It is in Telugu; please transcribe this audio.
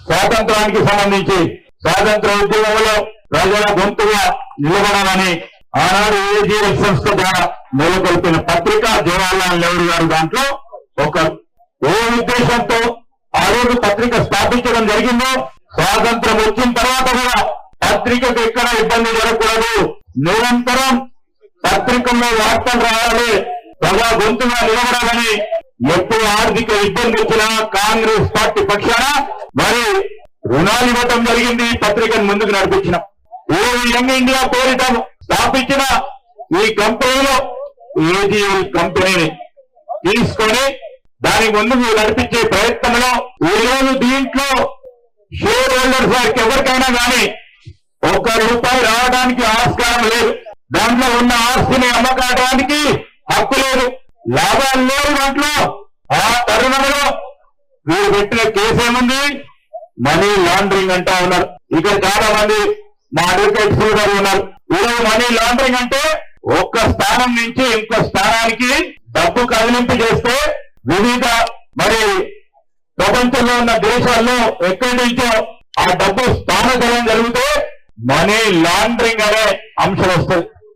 స్వాతంత్రానికి సంబంధించి స్వాతంత్ర ఉద్యమంలో ప్రజల గొంతుగా నిలబడాలని ఆనాడు ఏజీఎల్ సంస్థ ద్వారా నెలకొల్పిన పత్రిక జవహర్లాల్ నెహ్రూ గారు దాంట్లో ఒక ఏ ఉద్దేశంతో ఆ రోజు పత్రిక స్థాపించడం జరిగిందో స్వాతంత్రం వచ్చిన తర్వాత కూడా పత్రికకు ఎక్కడ ఇబ్బంది జరగకూడదు, నిరంతరం పత్రికల్లో వార్తలు రాయాలి, ప్రజా గొంతుగా నిలబడాలని ఎప్పుడు ఆర్థిక ఇబ్బంది వచ్చినా కాంగ్రెస్ పార్టీ పక్షాన మరి రుణాలు ఇవ్వటం జరిగింది. పత్రికను ముందుకు నడిపించిన యంగ్ ఇండియా పేరిట స్థాపించిన ఈ కంపెనీలో ఏజీఎల్ కంపెనీని తీసుకొని దాని ముందుకు నడిపించే ప్రయత్నంలో ఈరోజు దీంట్లో షేర్ హోల్డర్స్ వారికి ఎవరికైనా కానీ ₹1 రావడానికి ఆస్కారం లేదు. దాంట్లో ఉన్న ఆస్తిని అమ్మకానికి హక్కు లేదు, లాభాలు లేవు. దాంట్లో ఆ తరుణంలో వీరు పెట్టిన కేసు ఏముంది, మనీ లాండరింగ్ అంటా ఉన్నారు. ఇక్కడ చాలా మంది మా అడ్వకేట్స్ గారు ఉన్నారు. ఈరోజు మనీ లాండరింగ్ అంటే ఒక్క స్థానం నుంచి ఇంకో స్థానానికి డబ్బు కదిలింపు చేస్తే వివిధ మరి ప్రపంచంలో ఉన్న దేశాల్లో ఎక్కడి నుంచో ఆ డబ్బు స్థానచలనం జరిగితే మనీ లాండరింగ్ అనే అంశం వస్తుంది.